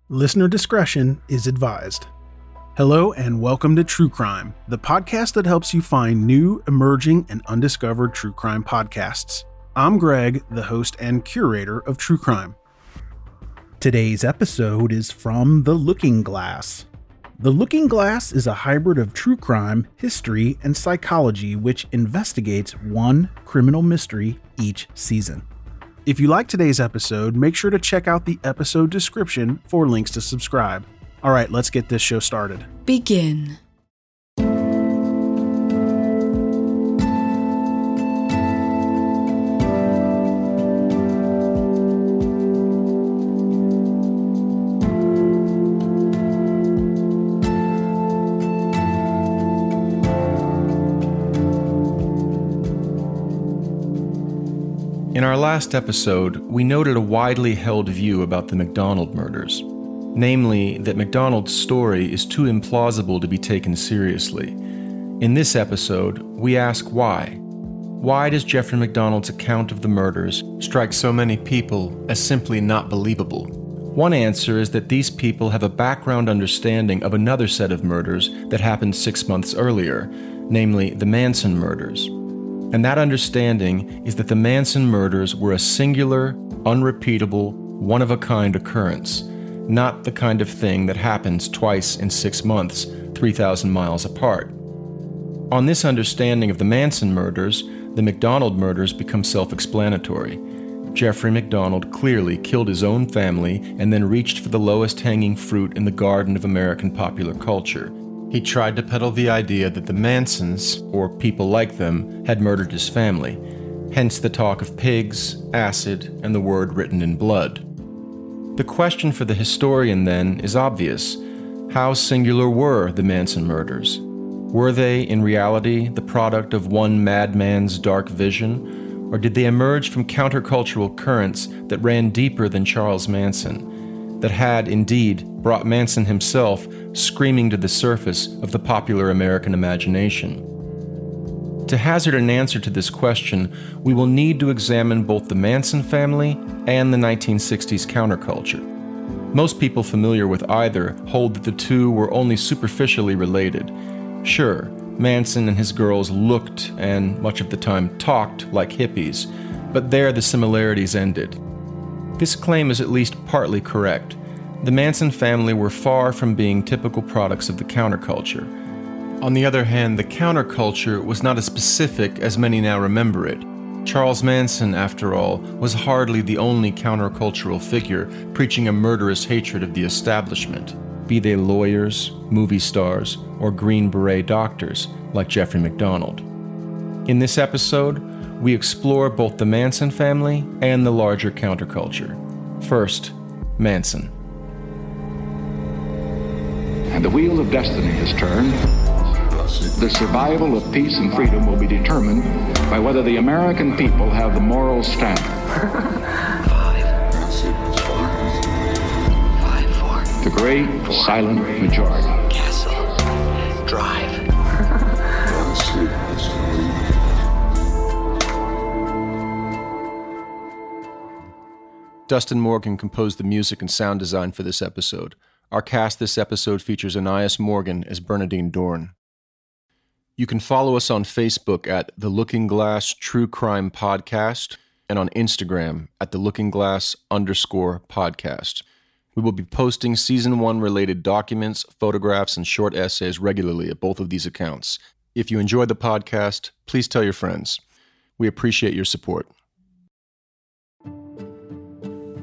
Listener discretion is advised. Hello and welcome to True Crime, the podcast that helps you find new, emerging, and undiscovered true crime podcasts. I'm Greg, the host and curator of True Crime. Today's episode is from The Looking Glass. The Looking Glass is a hybrid of true crime, history, and psychology which investigates one criminal mystery each season. If you like today's episode, make sure to check out the episode description for links to subscribe. All right, let's get this show started. Begin. In our last episode, we noted a widely held view about the MacDonald murders, namely that MacDonald's story is too implausible to be taken seriously. In this episode, we ask why. Why does Jeffrey MacDonald's account of the murders strike so many people as simply not believable? One answer is that these people have a background understanding of another set of murders that happened 6 months earlier, namely the Manson murders. And that understanding is that the Manson murders were a singular, unrepeatable, one-of-a-kind occurrence, not the kind of thing that happens twice in 6 months, 3,000 miles apart. On this understanding of the Manson murders, the MacDonald murders become self-explanatory. Jeffrey MacDonald clearly killed his own family and then reached for the lowest-hanging fruit in the garden of American popular culture. He tried to peddle the idea that the Mansons, or people like them, had murdered his family, hence the talk of pigs, acid, and the word written in blood. The question for the historian, then, is obvious. How singular were the Manson murders? Were they, in reality, the product of one madman's dark vision, or did they emerge from countercultural currents that ran deeper than Charles Manson, that had, indeed, brought Manson himself screaming to the surface of the popular American imagination? To hazard an answer to this question, we will need to examine both the Manson family and the 1960s counterculture. Most people familiar with either hold that the two were only superficially related. Sure, Manson and his girls looked, and much of the time talked, like hippies, but there the similarities ended. This claim is at least partly correct. The Manson family were far from being typical products of the counterculture. On the other hand, the counterculture was not as specific as many now remember it. Charles Manson, after all, was hardly the only countercultural figure preaching a murderous hatred of the establishment, be they lawyers, movie stars, or Green Beret doctors like Jeffrey MacDonald. In this episode, we explore both the Manson family and the larger counterculture. First, Manson. And the wheel of destiny is turned. The survival of peace and freedom will be determined by whether the American people have the moral standard. 5, 4. The great silent majority. Castle. Drive. Dustin Morgan composed the music and sound design for this episode. Our cast this episode features Anais Morgan as Bernadine Dorn. You can follow us on Facebook at The Looking Glass True Crime Podcast and on Instagram at @TheLookingGlass_podcast. We will be posting Season 1 related documents, photographs, and short essays regularly at both of these accounts. If you enjoy the podcast, please tell your friends. We appreciate your support.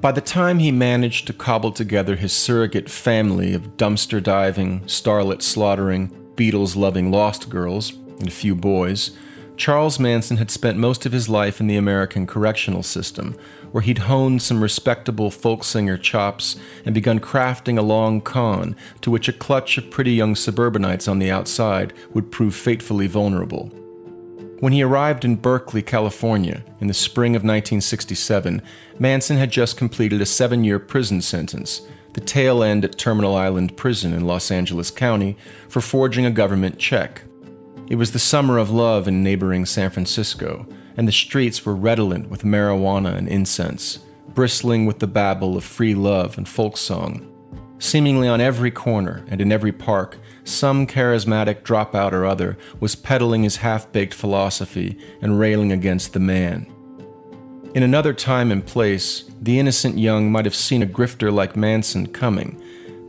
By the time he managed to cobble together his surrogate family of dumpster diving, starlet slaughtering, Beatles-loving lost girls, and a few boys, Charles Manson had spent most of his life in the American correctional system, where he'd honed some respectable folk singer chops and begun crafting a long con to which a clutch of pretty young suburbanites on the outside would prove fatefully vulnerable. When he arrived in Berkeley, California, in the spring of 1967, Manson had just completed a 7-year prison sentence, the tail end at Terminal Island Prison in Los Angeles County, for forging a government check. It was the summer of love in neighboring San Francisco, and the streets were redolent with marijuana and incense, bristling with the babble of free love and folk song. Seemingly on every corner and in every park, some charismatic dropout or other was peddling his half-baked philosophy and railing against the man. In another time and place, the innocent young might have seen a grifter like Manson coming,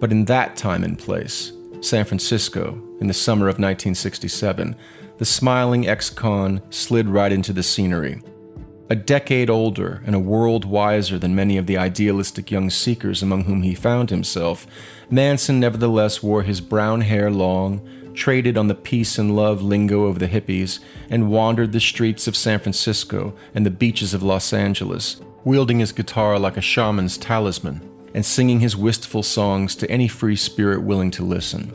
but in that time and place, San Francisco, in the summer of 1967, the smiling ex-con slid right into the scenery. A decade older and a world wiser than many of the idealistic young seekers among whom he found himself, Manson nevertheless wore his brown hair long, traded on the peace and love lingo of the hippies, and wandered the streets of San Francisco and the beaches of Los Angeles, wielding his guitar like a shaman's talisman, and singing his wistful songs to any free spirit willing to listen.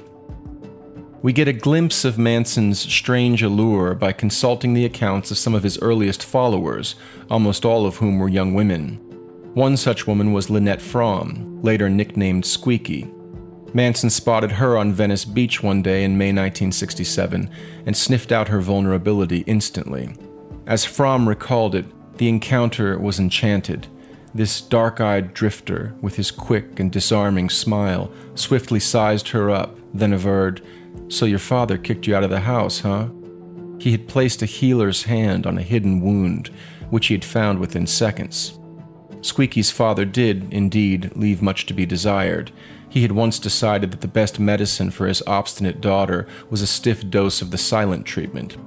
We get a glimpse of Manson's strange allure by consulting the accounts of some of his earliest followers, almost all of whom were young women. One such woman was Lynette Fromm, later nicknamed Squeaky. Manson spotted her on Venice Beach one day in May 1967 and sniffed out her vulnerability instantly. As Fromm recalled it, the encounter was enchanted. This dark-eyed drifter, with his quick and disarming smile, swiftly sized her up, then averred, "So your father kicked you out of the house, huh?" He had placed a healer's hand on a hidden wound, which he had found within seconds. Squeaky's father did, indeed, leave much to be desired. He had once decided that the best medicine for his obstinate daughter was a stiff dose of the silent treatment.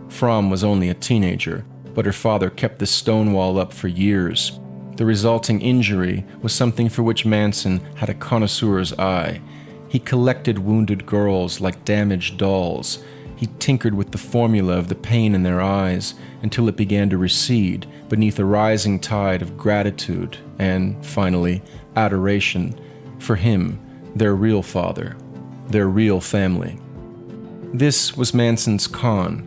Fromm was only a teenager, but her father kept the stonewall up for years. The resulting injury was something for which Manson had a connoisseur's eye. He collected wounded girls like damaged dolls. He tinkered with the formula of the pain in their eyes until it began to recede beneath a rising tide of gratitude and, finally, adoration for him, their real father, their real family. This was Manson's con.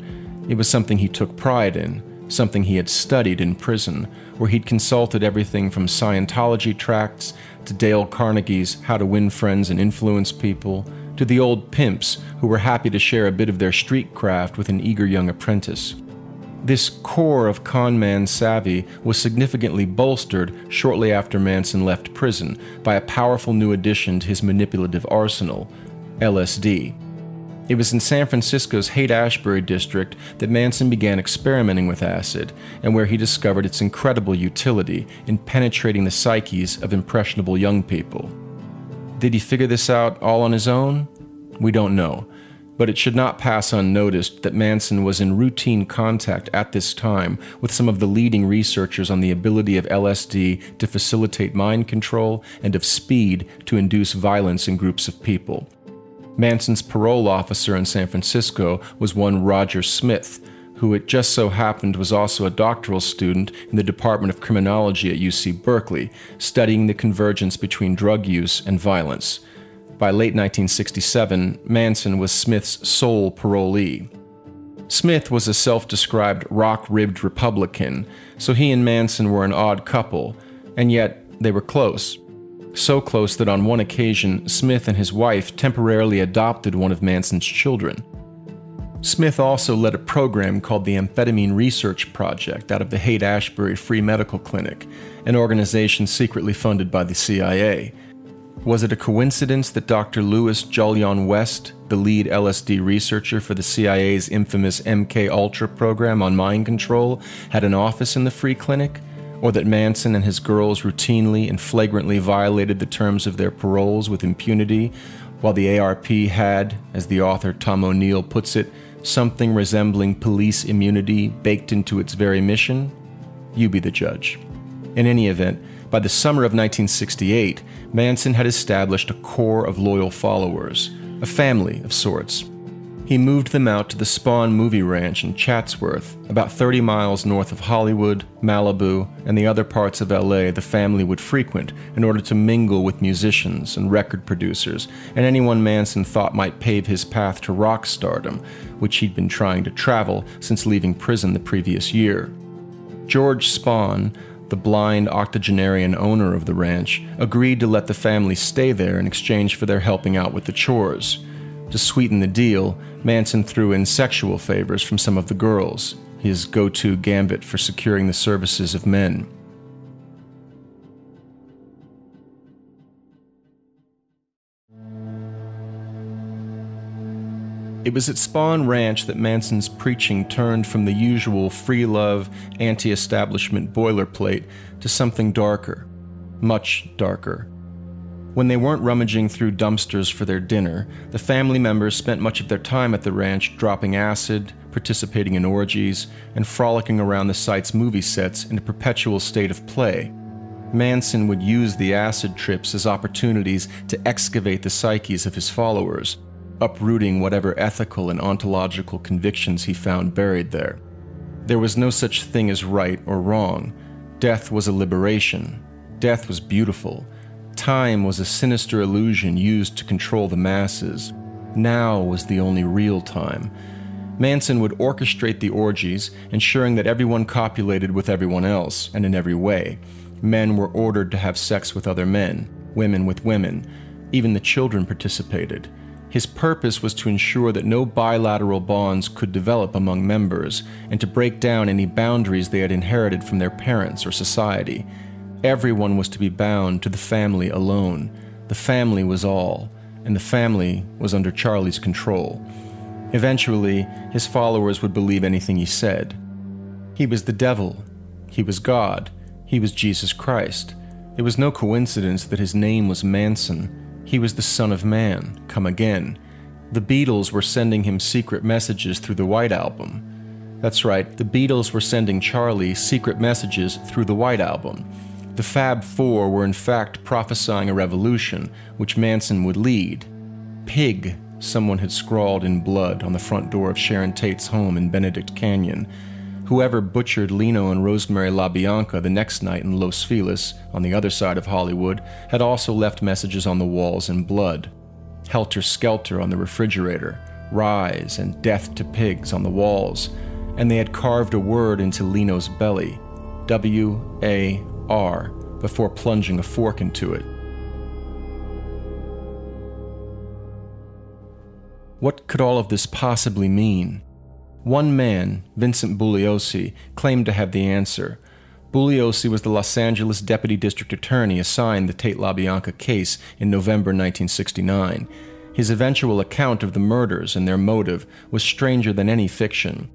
It was something he took pride in, something he had studied in prison, where he'd consulted everything from Scientology tracts to Dale Carnegie's How to Win Friends and Influence People, to the old pimps who were happy to share a bit of their street craft with an eager young apprentice. This core of con man savvy was significantly bolstered shortly after Manson left prison by a powerful new addition to his manipulative arsenal, LSD. It was in San Francisco's Haight-Ashbury district that Manson began experimenting with acid, and where he discovered its incredible utility in penetrating the psyches of impressionable young people. Did he figure this out all on his own? We don't know, but it should not pass unnoticed that Manson was in routine contact at this time with some of the leading researchers on the ability of LSD to facilitate mind control and of speed to induce violence in groups of people. Manson's parole officer in San Francisco was one Roger Smith, who it just so happened was also a doctoral student in the Department of Criminology at UC Berkeley, studying the convergence between drug use and violence. By late 1967, Manson was Smith's sole parolee. Smith was a self-described rock-ribbed Republican, so he and Manson were an odd couple, and yet they were close. So close that on one occasion, Smith and his wife temporarily adopted one of Manson's children. Smith also led a program called the Amphetamine Research Project out of the Haight-Ashbury Free Medical Clinic, an organization secretly funded by the CIA. Was it a coincidence that Dr. Louis Jolyon West, the lead LSD researcher for the CIA's infamous MK-Ultra program on mind control, had an office in the free clinic? Or that Manson and his girls routinely and flagrantly violated the terms of their paroles with impunity, while the ARP had, as the author Tom O'Neill puts it, something resembling police immunity baked into its very mission? You be the judge. In any event, by the summer of 1968, Manson had established a core of loyal followers, a family of sorts. He moved them out to the Spawn Movie Ranch in Chatsworth, about 30 miles north of Hollywood, Malibu, and the other parts of LA the family would frequent in order to mingle with musicians and record producers, and anyone Manson thought might pave his path to rock stardom, which he'd been trying to travel since leaving prison the previous year. George Spawn, the blind octogenarian owner of the ranch, agreed to let the family stay there in exchange for their helping out with the chores. To sweeten the deal, Manson threw in sexual favors from some of the girls, his go-to gambit for securing the services of men. It was at Spawn Ranch that Manson's preaching turned from the usual free love, anti-establishment boilerplate to something darker, much darker. When they weren't rummaging through dumpsters for their dinner, the family members spent much of their time at the ranch dropping acid, participating in orgies, and frolicking around the site's movie sets in a perpetual state of play. Manson would use the acid trips as opportunities to excavate the psyches of his followers, uprooting whatever ethical and ontological convictions he found buried there. There was no such thing as right or wrong. Death was a liberation. Death was beautiful. Time was a sinister illusion used to control the masses. Now was the only real time. Manson would orchestrate the orgies, ensuring that everyone copulated with everyone else, and in every way. Men were ordered to have sex with other men, women with women. Even the children participated. His purpose was to ensure that no bilateral bonds could develop among members, and to break down any boundaries they had inherited from their parents or society. Everyone was to be bound to the family alone. The family was all, and the family was under Charlie's control. Eventually, his followers would believe anything he said. He was the devil. He was God. He was Jesus Christ. It was no coincidence that his name was Manson. He was the Son of Man, come again. The Beatles were sending him secret messages through the White Album. That's right, the Beatles were sending Charlie secret messages through the White Album. The Fab Four were in fact prophesying a revolution, which Manson would lead. Pig, someone had scrawled in blood on the front door of Sharon Tate's home in Benedict Canyon. Whoever butchered Lino and Rosemary LaBianca the next night in Los Feliz, on the other side of Hollywood, had also left messages on the walls in blood. Helter Skelter on the refrigerator, Rise and Death to Pigs on the walls, and they had carved a word into Lino's belly, W-A-R, before plunging a fork into it. What could all of this possibly mean? One man, Vincent Bugliosi, claimed to have the answer. Bugliosi was the Los Angeles Deputy District Attorney assigned the Tate LaBianca case in November 1969. His eventual account of the murders and their motive was stranger than any fiction.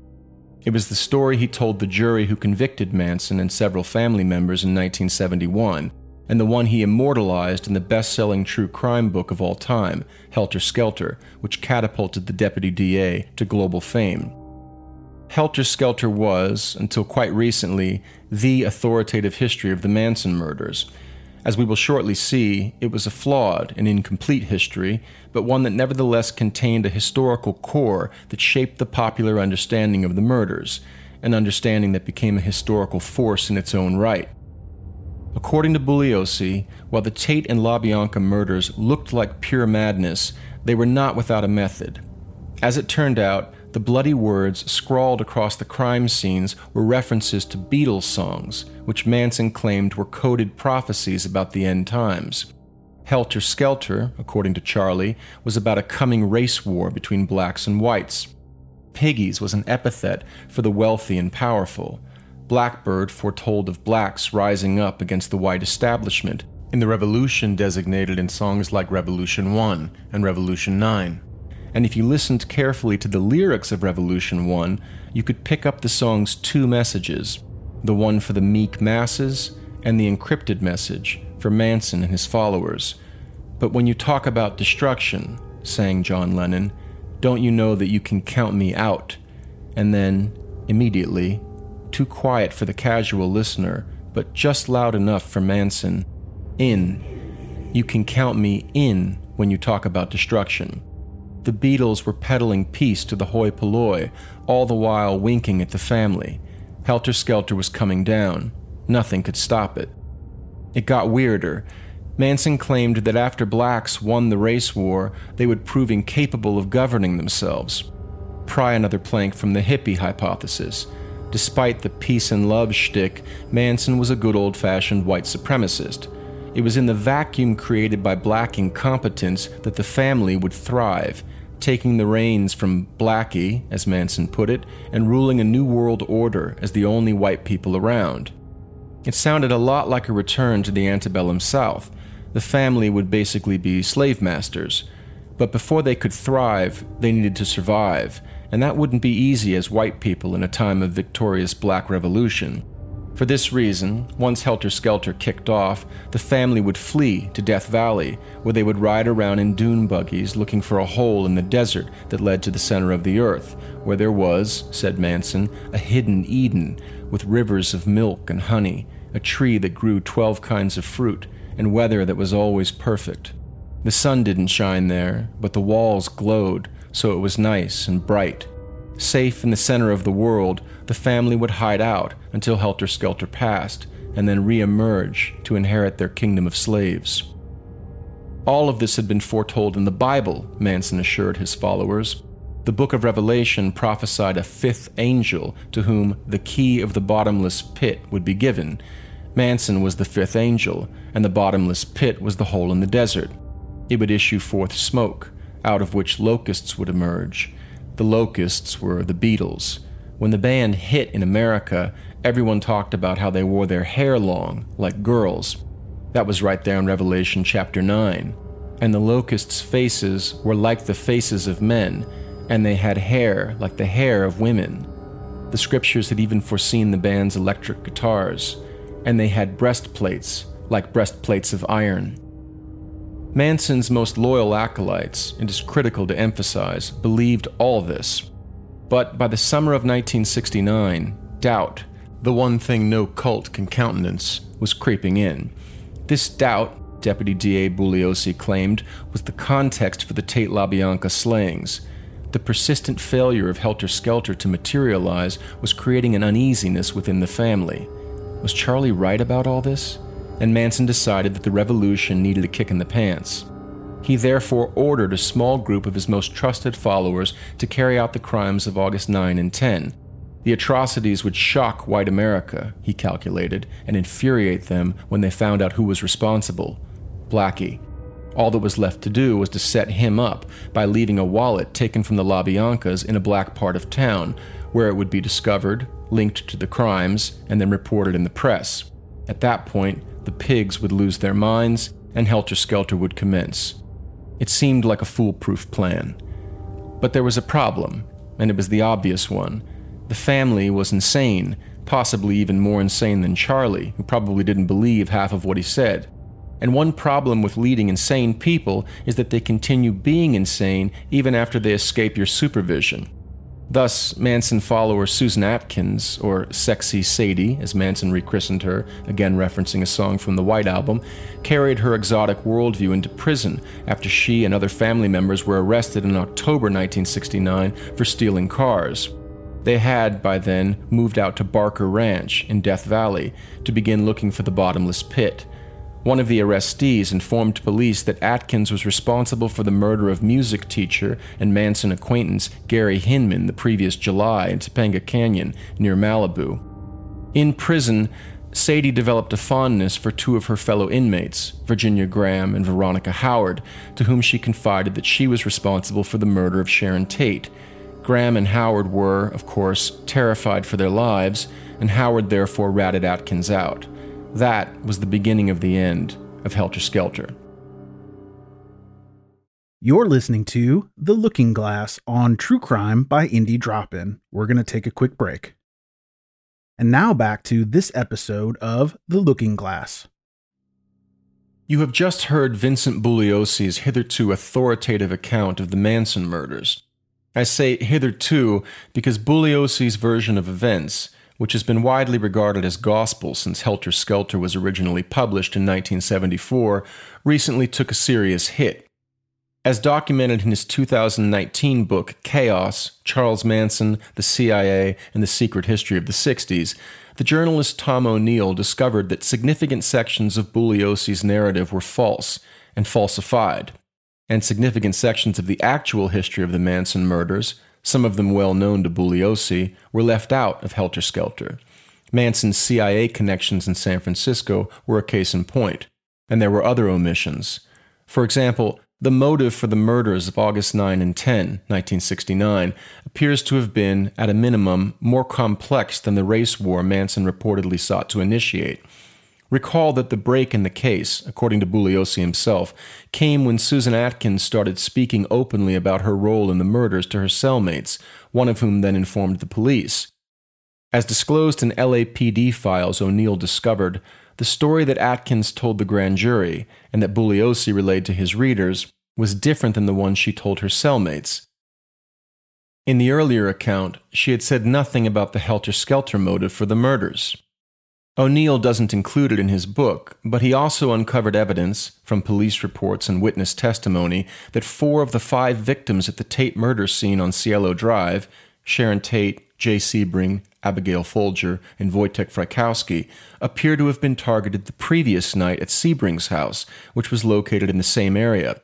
It was the story he told the jury who convicted Manson and several family members in 1971, and the one he immortalized in the best-selling true crime book of all time, Helter Skelter, which catapulted the deputy DA to global fame. Helter Skelter was, until quite recently, the authoritative history of the Manson murders. As we will shortly see, it was a flawed and incomplete history, but one that nevertheless contained a historical core that shaped the popular understanding of the murders, an understanding that became a historical force in its own right. According to Bugliosi, while the Tate and LaBianca murders looked like pure madness, they were not without a method. As it turned out, the bloody words scrawled across the crime scenes were references to Beatles songs, which Manson claimed were coded prophecies about the end times. Helter Skelter, according to Charlie, was about a coming race war between blacks and whites. Piggies was an epithet for the wealthy and powerful. Blackbird foretold of blacks rising up against the white establishment in the revolution designated in songs like Revolution 1 and Revolution 9. And if you listened carefully to the lyrics of Revolution 1, you could pick up the song's two messages, the one for the meek masses and the encrypted message for Manson and his followers. But when you talk about destruction, sang John Lennon, don't you know that you can count me out? And then, immediately, too quiet for the casual listener, but just loud enough for Manson, in. You can count me in when you talk about destruction. The Beatles were peddling peace to the hoi polloi, all the while winking at the family. Helter Skelter was coming down. Nothing could stop it. It got weirder. Manson claimed that after blacks won the race war, they would prove incapable of governing themselves. Pry another plank from the hippie hypothesis. Despite the peace and love shtick, Manson was a good old-fashioned white supremacist. It was in the vacuum created by black incompetence that the family would thrive, taking the reins from Blackie, as Manson put it, and ruling a new world order as the only white people around. It sounded a lot like a return to the antebellum South. The family would basically be slave masters. But before they could thrive, they needed to survive, and that wouldn't be easy as white people in a time of victorious black revolution. For this reason, once Helter Skelter kicked off, the family would flee to Death Valley, where they would ride around in dune buggies looking for a hole in the desert that led to the center of the earth, where there was, said Manson, a hidden Eden, with rivers of milk and honey, a tree that grew 12 kinds of fruit, and weather that was always perfect. The sun didn't shine there, but the walls glowed, so it was nice and bright. Safe in the center of the world, the family would hide out until Helter Skelter passed, and then re-emerge to inherit their kingdom of slaves. All of this had been foretold in the Bible, Manson assured his followers. The book of Revelation prophesied a fifth angel to whom the key of the bottomless pit would be given. Manson was the fifth angel, and the bottomless pit was the hole in the desert. It would issue forth smoke, out of which locusts would emerge. The locusts were the Beatles. When the band hit in America, everyone talked about how they wore their hair long, like girls. That was right there in Revelation chapter 9. And the locusts' faces were like the faces of men, and they had hair like the hair of women. The scriptures had even foreseen the band's electric guitars, and they had breastplates like breastplates of iron. Manson's most loyal acolytes, it is critical to emphasize, believed all this. But by the summer of 1969, doubt, the one thing no cult can countenance, was creeping in. This doubt, Deputy D.A. Bugliosi claimed, was the context for the Tate LaBianca slayings. The persistent failure of Helter Skelter to materialize was creating an uneasiness within the family. Was Charlie right about all this? And Manson decided that the revolution needed a kick in the pants. He therefore ordered a small group of his most trusted followers to carry out the crimes of August 9 and 10. The atrocities would shock white America, he calculated, and infuriate them when they found out who was responsible: Blackie. All that was left to do was to set him up by leaving a wallet taken from the LaBiancas in a black part of town, where it would be discovered, linked to the crimes, and then reported in the press. At that point, the pigs would lose their minds, and Helter Skelter would commence. It seemed like a foolproof plan. But there was a problem, and it was the obvious one. The family was insane, possibly even more insane than Charlie, who probably didn't believe half of what he said. And one problem with leading insane people is that they continue being insane even after they escape your supervision. Thus, Manson follower Susan Atkins, or Sexy Sadie, as Manson rechristened her, again referencing a song from the White Album, carried her exotic worldview into prison after she and other family members were arrested in October 1969 for stealing cars. They had, by then, moved out to Barker Ranch in Death Valley to begin looking for the bottomless pit. One of the arrestees informed police that Atkins was responsible for the murder of music teacher and Manson acquaintance Gary Hinman the previous July in Topanga Canyon, near Malibu. In prison, Sadie developed a fondness for two of her fellow inmates, Virginia Graham and Veronica Howard, to whom she confided that she was responsible for the murder of Sharon Tate. Graham and Howard were, of course, terrified for their lives, and Howard therefore ratted Atkins out. That was the beginning of the end of Helter Skelter. You're listening to The Looking Glass on True Crime by Indie Drop-In. We're going to take a quick break. And now back to this episode of The Looking Glass. You have just heard Vincent Bugliosi's hitherto authoritative account of the Manson murders. I say hitherto because Bugliosi's version of events, which has been widely regarded as gospel since Helter Skelter was originally published in 1974, recently took a serious hit. As documented in his 2019 book, Chaos, Charles Manson, the CIA, and the Secret History of the 60s, the journalist Tom O'Neill discovered that significant sections of Bugliosi's narrative were false and falsified, and significant sections of the actual history of the Manson murders, some of them well known to Bugliosi, were left out of Helter Skelter. Manson's CIA connections in San Francisco were a case in point, and there were other omissions. For example, the motive for the murders of August 9 and 10, 1969, appears to have been, at a minimum, more complex than the race war Manson reportedly sought to initiate. Recall that the break in the case, according to Bugliosi himself, came when Susan Atkins started speaking openly about her role in the murders to her cellmates, one of whom then informed the police. As disclosed in LAPD files O'Neill discovered, the story that Atkins told the grand jury, and that Bugliosi relayed to his readers, was different than the one she told her cellmates. In the earlier account, she had said nothing about the helter-skelter motive for the murders. O'Neill doesn't include it in his book, but he also uncovered evidence, from police reports and witness testimony, that 4 of the 5 victims at the Tate murder scene on Cielo Drive, Sharon Tate, Jay Sebring, Abigail Folger, and Wojtek Frykowski, appear to have been targeted the previous night at Sebring's house, which was located in the same area.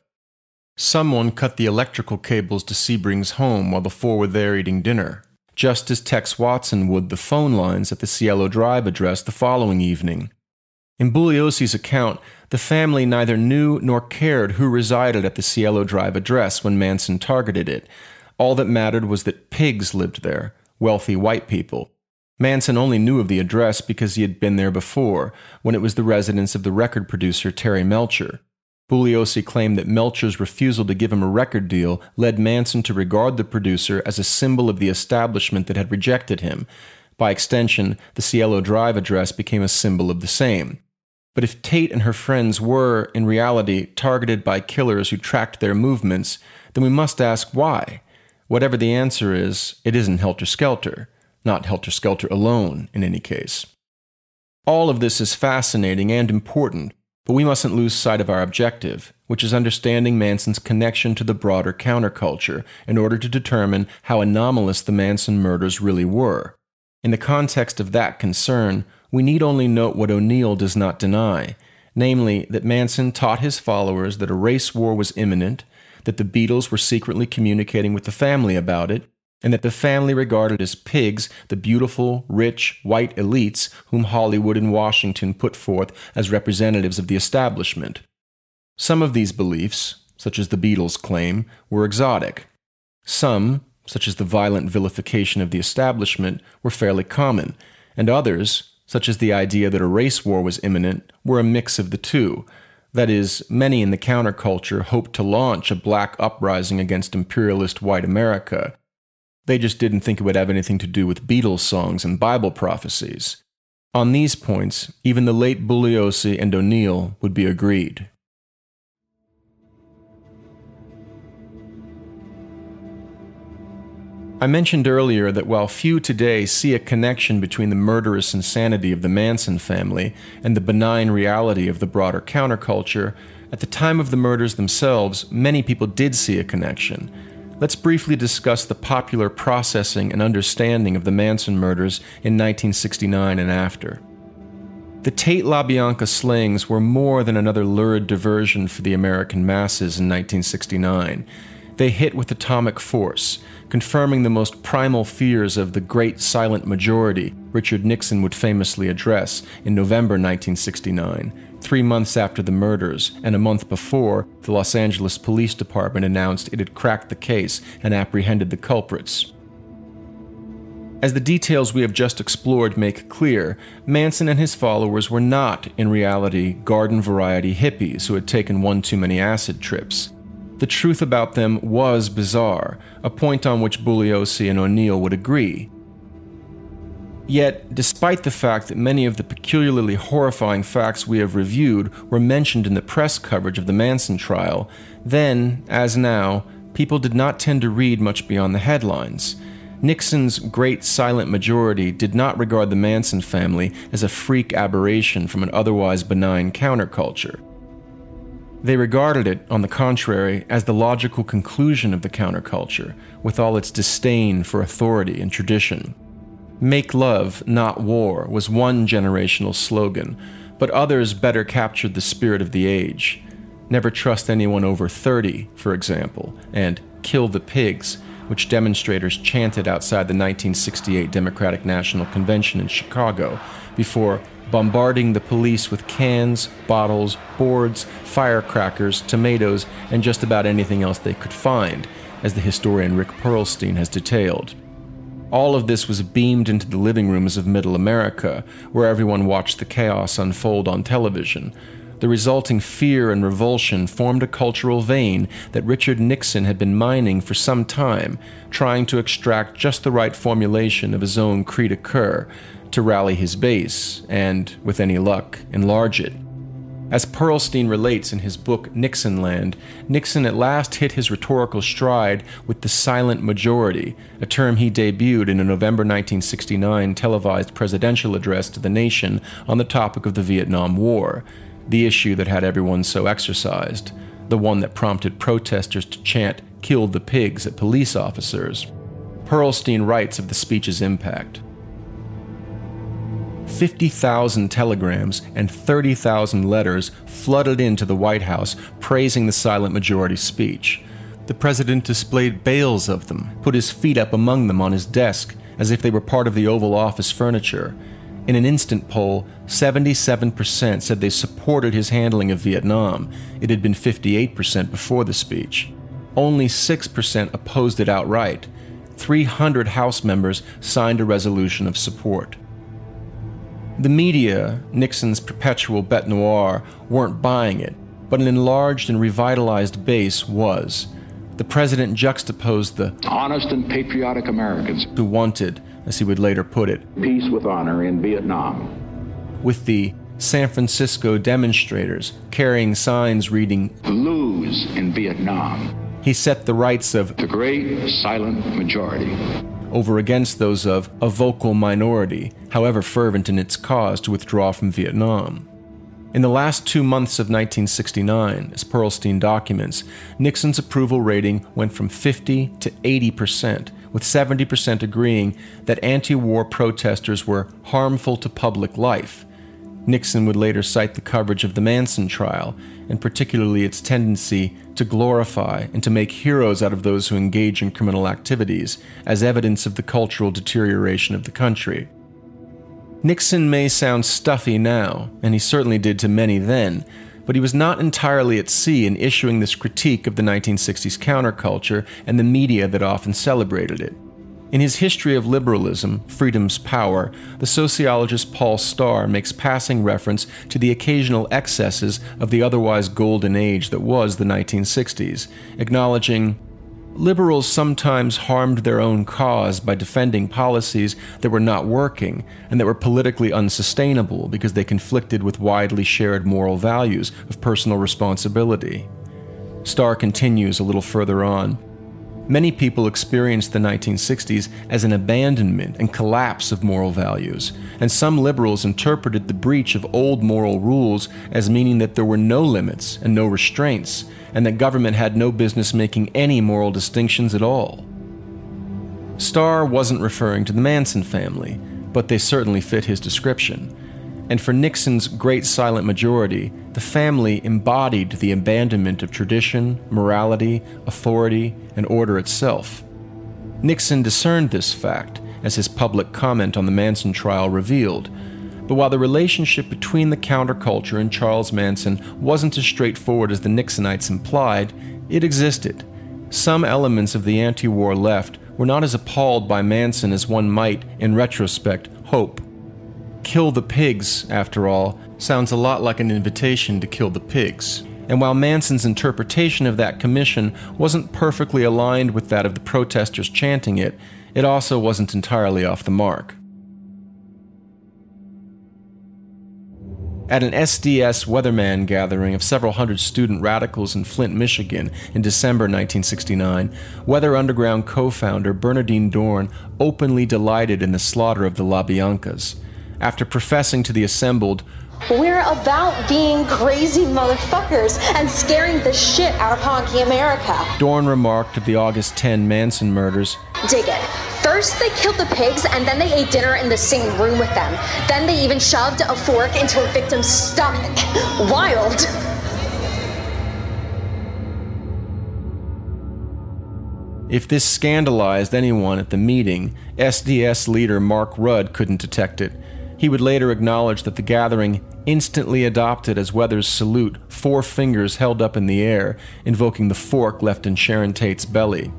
Someone cut the electrical cables to Sebring's home while the 4 were there eating dinner, just as Tex Watson would the phone lines at the Cielo Drive address the following evening. In Bugliosi's account, the family neither knew nor cared who resided at the Cielo Drive address when Manson targeted it. All that mattered was that pigs lived there, wealthy white people. Manson only knew of the address because he had been there before, when it was the residence of the record producer Terry Melcher. Bugliosi claimed that Melcher's refusal to give him a record deal led Manson to regard the producer as a symbol of the establishment that had rejected him. By extension, the Cielo Drive address became a symbol of the same. But if Tate and her friends were, in reality, targeted by killers who tracked their movements, then we must ask why. Whatever the answer is, it isn't helter-skelter. Not helter-skelter alone, in any case. All of this is fascinating and important, but we mustn't lose sight of our objective, which is understanding Manson's connection to the broader counterculture in order to determine how anomalous the Manson murders really were. In the context of that concern, we need only note what O'Neill does not deny, namely that Manson taught his followers that a race war was imminent, that the Beatles were secretly communicating with the family about it, and that the family regarded as pigs the beautiful, rich, white elites whom Hollywood and Washington put forth as representatives of the establishment. Some of these beliefs, such as the Beatles' claim, were exotic. Some, such as the violent vilification of the establishment, were fairly common, and others, such as the idea that a race war was imminent, were a mix of the two. That is, many in the counterculture hoped to launch a black uprising against imperialist white America. They just didn't think it would have anything to do with Beatles songs and Bible prophecies. On these points, even the late Bugliosi and O'Neill would be agreed. I mentioned earlier that while few today see a connection between the murderous insanity of the Manson family and the benign reality of the broader counterculture, at the time of the murders themselves, many people did see a connection. Let's briefly discuss the popular processing and understanding of the Manson murders in 1969 and after. The Tate LaBianca slayings were more than another lurid diversion for the American masses in 1969. They hit with atomic force, confirming the most primal fears of the great silent majority Richard Nixon would famously address in November 1969, 3 months after the murders, and a month before the Los Angeles Police Department announced it had cracked the case and apprehended the culprits. As the details we have just explored make clear, Manson and his followers were not, in reality, garden-variety hippies who had taken one too many acid trips. The truth about them was bizarre, a point on which Bugliosi and O'Neill would agree. Yet, despite the fact that many of the peculiarly horrifying facts we have reviewed were mentioned in the press coverage of the Manson trial, then, as now, people did not tend to read much beyond the headlines. Nixon's great silent majority did not regard the Manson family as a freak aberration from an otherwise benign counterculture. They regarded it, on the contrary, as the logical conclusion of the counterculture, with all its disdain for authority and tradition. "Make love, not war," was one generational slogan, but others better captured the spirit of the age. "Never trust anyone over 30, for example, and "kill the pigs," which demonstrators chanted outside the 1968 Democratic National Convention in Chicago, before bombarding the police with cans, bottles, boards, firecrackers, tomatoes, and just about anything else they could find, as the historian Rick Perlstein has detailed. All of this was beamed into the living rooms of Middle America, where everyone watched the chaos unfold on television. The resulting fear and revulsion formed a cultural vein that Richard Nixon had been mining for some time, trying to extract just the right formulation of his own cri de coeur to rally his base and, with any luck, enlarge it. As Perlstein relates in his book Nixonland, Nixon at last hit his rhetorical stride with the silent majority, a term he debuted in a November 1969 televised presidential address to the nation on the topic of the Vietnam War, the issue that had everyone so exercised, the one that prompted protesters to chant "Kill the pigs" at police officers. Perlstein writes of the speech's impact. 50,000 telegrams and 30,000 letters flooded into the White House praising the silent majority speech. The president displayed bales of them, put his feet up among them on his desk as if they were part of the Oval Office furniture. In an instant poll, 77% said they supported his handling of Vietnam. It had been 58% before the speech. Only 6% opposed it outright. 300 House members signed a resolution of support. The media, Nixon's perpetual bête noire, weren't buying it, but an enlarged and revitalized base was. The president juxtaposed the honest and patriotic Americans who wanted, as he would later put it, peace with honor in Vietnam, with the San Francisco demonstrators carrying signs reading, lose in Vietnam. He set the rights of the great silent majority over against those of a vocal minority, however fervent in its cause to withdraw from Vietnam. In the last 2 months of 1969, as Perlstein documents, Nixon's approval rating went from 50 to 80%, with 70% agreeing that anti-war protesters were harmful to public life. Nixon would later cite the coverage of the Manson trial, and particularly its tendency to glorify and to make heroes out of those who engage in criminal activities, as evidence of the cultural deterioration of the country. Nixon may sound stuffy now, and he certainly did to many then, but he was not entirely at sea in issuing this critique of the 1960s counterculture and the media that often celebrated it. In his History of Liberalism, Freedom's Power, the sociologist Paul Starr makes passing reference to the occasional excesses of the otherwise golden age that was the 1960s, acknowledging, "Liberals sometimes harmed their own cause by defending policies that were not working and that were politically unsustainable because they conflicted with widely shared moral values of personal responsibility." Starr continues a little further on. Many people experienced the 1960s as an abandonment and collapse of moral values, and some liberals interpreted the breach of old moral rules as meaning that there were no limits and no restraints, and that government had no business making any moral distinctions at all. Starr wasn't referring to the Manson family, but they certainly fit his description. And for Nixon's great silent majority, the family embodied the abandonment of tradition, morality, authority, and order itself. Nixon discerned this fact, as his public comment on the Manson trial revealed. But while the relationship between the counterculture and Charles Manson wasn't as straightforward as the Nixonites implied, it existed. Some elements of the anti-war left were not as appalled by Manson as one might, in retrospect, hope. Kill the pigs, after all, sounds a lot like an invitation to kill the pigs. And while Manson's interpretation of that commission wasn't perfectly aligned with that of the protesters chanting it, it also wasn't entirely off the mark. At an SDS Weatherman gathering of several hundred student radicals in Flint, Michigan in December 1969, Weather Underground co-founder Bernardine Dorn openly delighted in the slaughter of the LaBiancas. After professing to the assembled, "We're about being crazy motherfuckers and scaring the shit out of honky America," Dorn remarked of the August 10 Manson murders, "Dig it. First they killed the pigs and then they ate dinner in the same room with them. Then they even shoved a fork into a victim's stomach. Wild." If this scandalized anyone at the meeting, SDS leader Mark Rudd couldn't detect it. He would later acknowledge that the gathering instantly adopted as Weather's salute 4 fingers held up in the air, invoking the fork left in Sharon Tate's belly.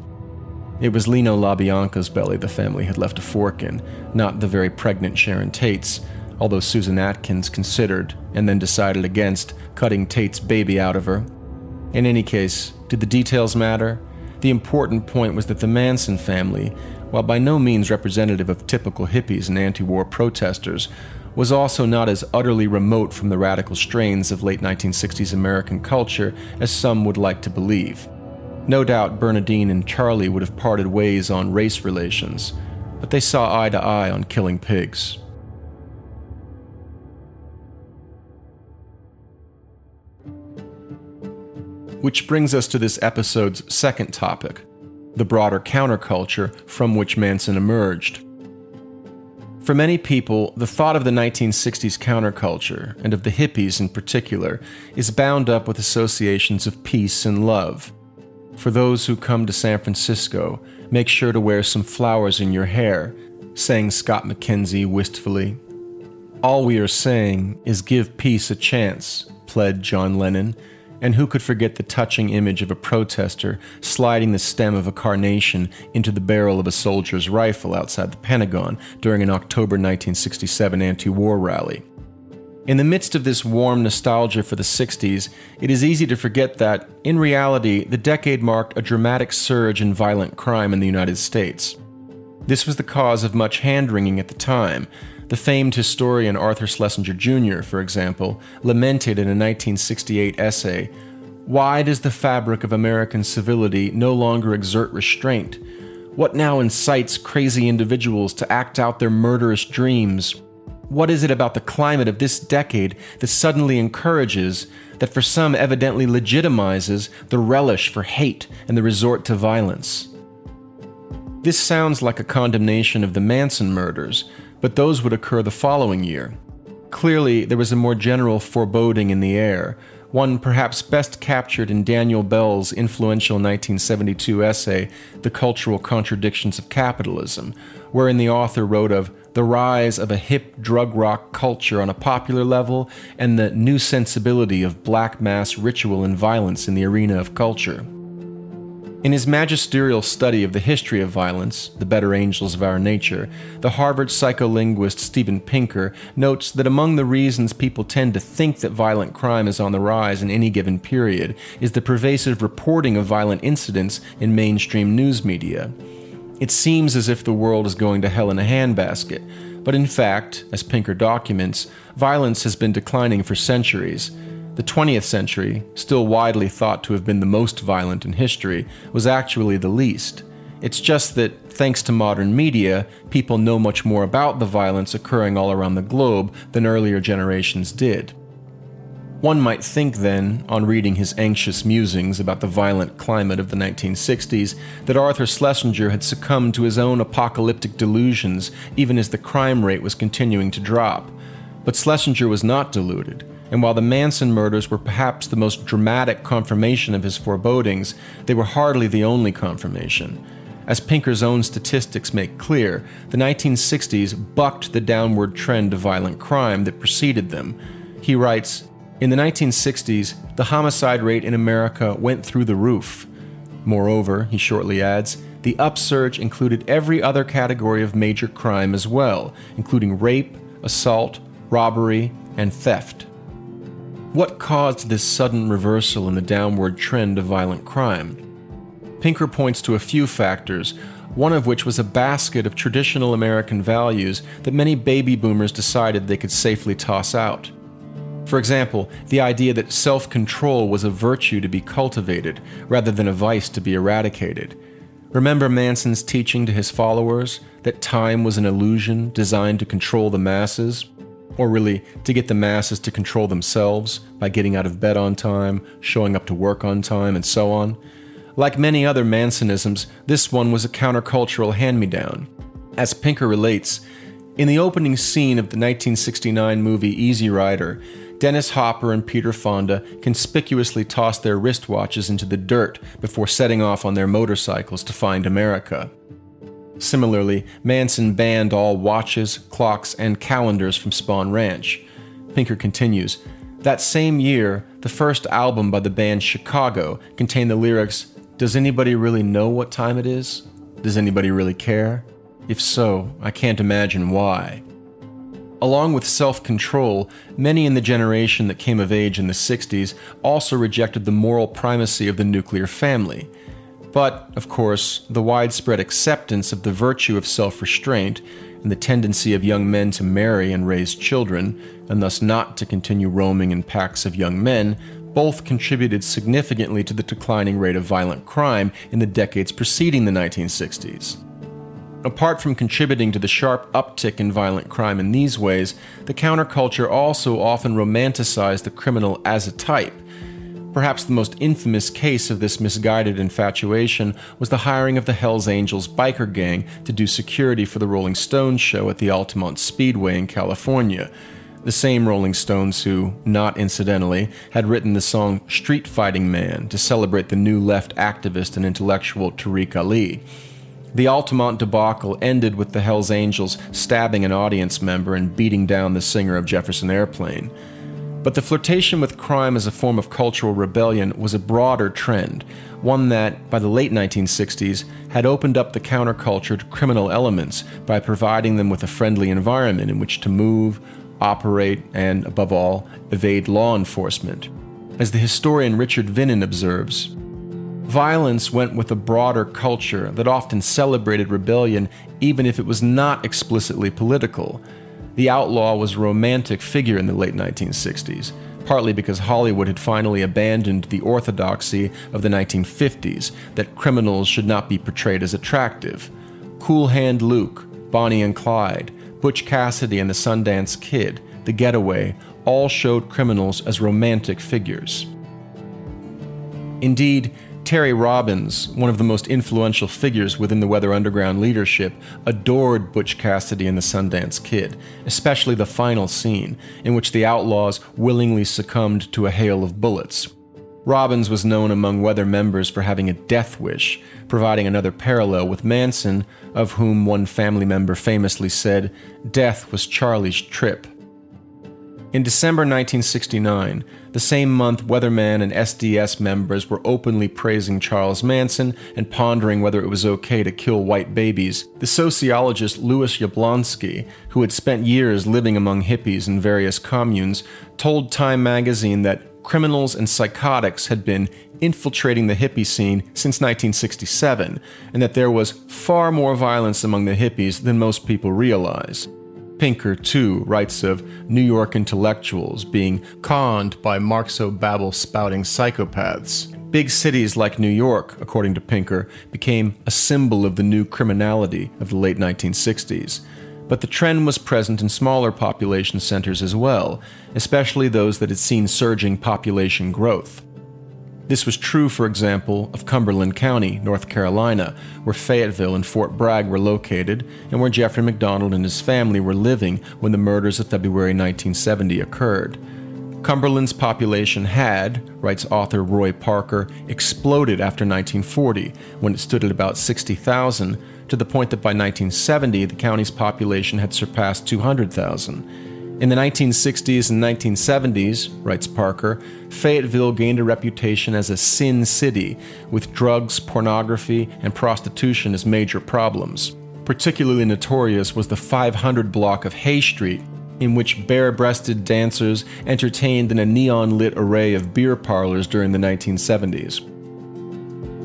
It was Lino LaBianca's belly the family had left a fork in, not the very pregnant Sharon Tate's, although Susan Atkins considered, and then decided against, cutting Tate's baby out of her. In any case, did the details matter? The important point was that the Manson family, while by no means representative of typical hippies and anti-war protesters, was also not as utterly remote from the radical strains of late 1960s American culture as some would like to believe. No doubt Bernadine and Charlie would have parted ways on race relations, but they saw eye to eye on killing pigs. Which brings us to this episode's second topic, the broader counterculture from which Manson emerged. For many people, the thought of the 1960s counterculture, and of the hippies in particular, is bound up with associations of peace and love. For those who come to San Francisco, make sure to wear some flowers in your hair, sang Scott McKenzie wistfully. All we are saying is give peace a chance, pled John Lennon, and who could forget the touching image of a protester sliding the stem of a carnation into the barrel of a soldier's rifle outside the Pentagon during an October 1967 anti-war rally. In the midst of this warm nostalgia for the 60s, it is easy to forget that, in reality, the decade marked a dramatic surge in violent crime in the United States. This was the cause of much hand-wringing at the time. The famed historian Arthur Schlesinger Jr., for example, lamented in a 1968 essay, "Why does the fabric of American civility no longer exert restraint? What now incites crazy individuals to act out their murderous dreams? What is it about the climate of this decade that suddenly encourages, that for some evidently legitimizes, the relish for hate and the resort to violence?" This sounds like a condemnation of the Manson murders, but those would occur the following year. Clearly, there was a more general foreboding in the air, one perhaps best captured in Daniel Bell's influential 1972 essay, The Cultural Contradictions of Capitalism, wherein the author wrote of the rise of a hip drug rock culture on a popular level and the new sensibility of black mass ritual and violence in the arena of culture. In his magisterial study of the history of violence, The Better Angels of Our Nature, the Harvard psycholinguist Steven Pinker notes that among the reasons people tend to think that violent crime is on the rise in any given period is the pervasive reporting of violent incidents in mainstream news media. It seems as if the world is going to hell in a handbasket, but in fact, as Pinker documents, violence has been declining for centuries. The 20th century, still widely thought to have been the most violent in history, was actually the least. It's just that, thanks to modern media, people know much more about the violence occurring all around the globe than earlier generations did. One might think then, on reading his anxious musings about the violent climate of the 1960s, that Arthur Schlesinger had succumbed to his own apocalyptic delusions even as the crime rate was continuing to drop. But Schlesinger was not deluded. And while the Manson murders were perhaps the most dramatic confirmation of his forebodings, they were hardly the only confirmation. As Pinker's own statistics make clear, the 1960s bucked the downward trend of violent crime that preceded them. He writes, "In the 1960s, the homicide rate in America went through the roof. Moreover," he shortly adds, "the upsurge included every other category of major crime as well, including rape, assault, robbery, and theft." What caused this sudden reversal in the downward trend of violent crime? Pinker points to a few factors, one of which was a basket of traditional American values that many baby boomers decided they could safely toss out. For example, the idea that self-control was a virtue to be cultivated, rather than a vice to be eradicated. Remember Manson's teaching to his followers that time was an illusion designed to control the masses? Or really, to get the masses to control themselves by getting out of bed on time, showing up to work on time, and so on. Like many other Mansonisms, this one was a countercultural hand-me-down. As Pinker relates, in the opening scene of the 1969 movie Easy Rider, Dennis Hopper and Peter Fonda conspicuously tossed their wristwatches into the dirt before setting off on their motorcycles to find America. Similarly, Manson banned all watches, clocks, and calendars from Spahn Ranch. Pinker continues, "That same year, the first album by the band Chicago contained the lyrics, 'Does anybody really know what time it is?' does anybody really care? If so, I can't imagine why. Along with self-control, many in the generation that came of age in the 60s also rejected the moral primacy of the nuclear family. But, of course, the widespread acceptance of the virtue of self-restraint and the tendency of young men to marry and raise children, and thus not to continue roaming in packs of young men, both contributed significantly to the declining rate of violent crime in the decades preceding the 1960s. Apart from contributing to the sharp uptick in violent crime in these ways, the counterculture also often romanticized the criminal as a type. Perhaps the most infamous case of this misguided infatuation was the hiring of the Hells Angels biker gang to do security for the Rolling Stones show at the Altamont Speedway in California. The same Rolling Stones who, not incidentally, had written the song Street Fighting Man to celebrate the new left activist and intellectual Tariq Ali. The Altamont debacle ended with the Hells Angels stabbing an audience member and beating down the singer of Jefferson Airplane. But the flirtation with crime as a form of cultural rebellion was a broader trend, one that, by the late 1960s, had opened up the counterculture to criminal elements by providing them with a friendly environment in which to move, operate, and, above all, evade law enforcement. As the historian Richard Vinnan observes, violence went with a broader culture that often celebrated rebellion even if it was not explicitly political. The outlaw was a romantic figure in the late 1960s, partly because Hollywood had finally abandoned the orthodoxy of the 1950s that criminals should not be portrayed as attractive. Cool Hand Luke, Bonnie and Clyde, Butch Cassidy and the Sundance Kid, The Getaway, all showed criminals as romantic figures. Indeed, Terry Robbins, one of the most influential figures within the Weather Underground leadership, adored Butch Cassidy and the Sundance Kid, especially the final scene, in which the outlaws willingly succumbed to a hail of bullets. Robbins was known among Weather members for having a death wish, providing another parallel with Manson, of whom one family member famously said, "Death was Charlie's trip." In December 1969, the same month Weatherman and SDS members were openly praising Charles Manson and pondering whether it was okay to kill white babies, the sociologist Louis Yablonsky, who had spent years living among hippies in various communes, told Time magazine that criminals and psychotics had been infiltrating the hippie scene since 1967, and that there was far more violence among the hippies than most people realize. Pinker, too, writes of New York intellectuals being conned by Marxo-Babble-spouting psychopaths. Big cities like New York, according to Pinker, became a symbol of the new criminality of the late 1960s. But the trend was present in smaller population centers as well, especially those that had seen surging population growth. This was true, for example, of Cumberland County, North Carolina, where Fayetteville and Fort Bragg were located, and where Jeffrey MacDonald and his family were living when the murders of February 1970 occurred. Cumberland's population had, writes author Roy Parker, exploded after 1940, when it stood at about 60,000, to the point that by 1970 the county's population had surpassed 200,000. In the 1960s and 1970s, writes Parker, Fayetteville gained a reputation as a sin city, with drugs, pornography, and prostitution as major problems. Particularly notorious was the 500 block of Hay Street, in which bare-breasted dancers entertained in a neon-lit array of beer parlors during the 1970s.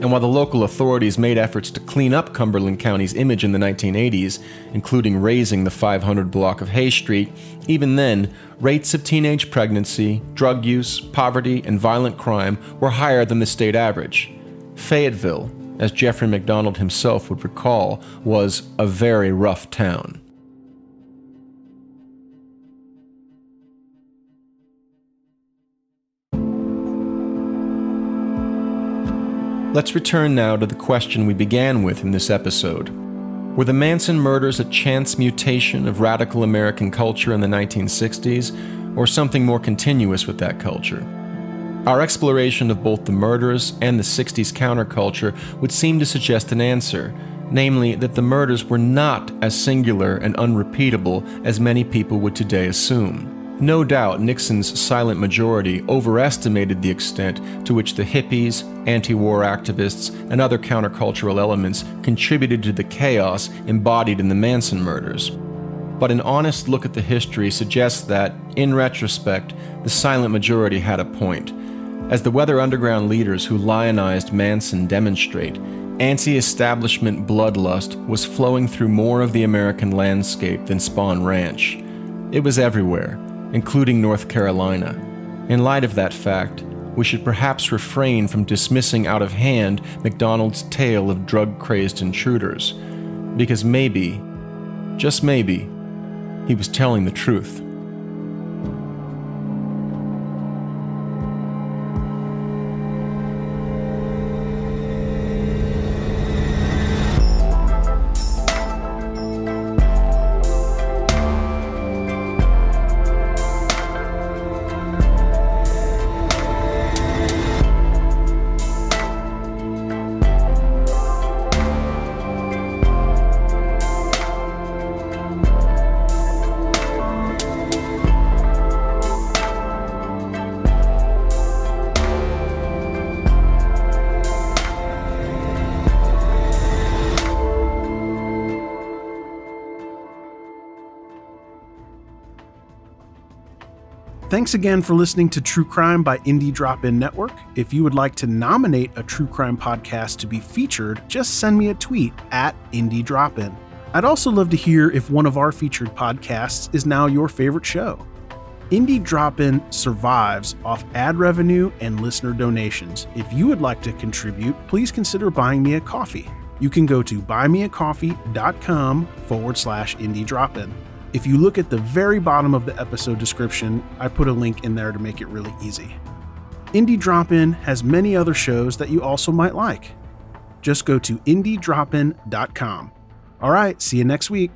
And while the local authorities made efforts to clean up Cumberland County's image in the 1980s, including razing the 500 block of Hay Street, even then, rates of teenage pregnancy, drug use, poverty, and violent crime were higher than the state average. Fayetteville, as Jeffrey MacDonald himself would recall, was a very rough town. Let's return now to the question we began with in this episode. Were the Manson murders a chance mutation of radical American culture in the 1960s, or something more continuous with that culture? Our exploration of both the murders and the 60s counterculture would seem to suggest an answer, namely that the murders were not as singular and unrepeatable as many people would today assume. No doubt Nixon's silent majority overestimated the extent to which the hippies, anti-war activists, and other countercultural elements contributed to the chaos embodied in the Manson murders. But an honest look at the history suggests that, in retrospect, the silent majority had a point. As the Weather Underground leaders who lionized Manson demonstrate, anti-establishment bloodlust was flowing through more of the American landscape than Spahn Ranch. It was everywhere, including North Carolina. In light of that fact, we should perhaps refrain from dismissing out of hand MacDonald's tale of drug-crazed intruders, because maybe, just maybe, he was telling the truth. Thanks again for listening to True Crime by Indie Drop-In Network. If you would like to nominate a true crime podcast to be featured, just send me a tweet at Indie Drop-In. I'd also love to hear if one of our featured podcasts is now your favorite show. Indie Drop-In survives off ad revenue and listener donations. If you would like to contribute, please consider buying me a coffee. You can go to buymeacoffee.com/Indie Drop-In. If you look at the very bottom of the episode description, I put a link in there to make it really easy. Indie Drop-In has many other shows that you also might like. Just go to indiedropin.com. All right, see you next week.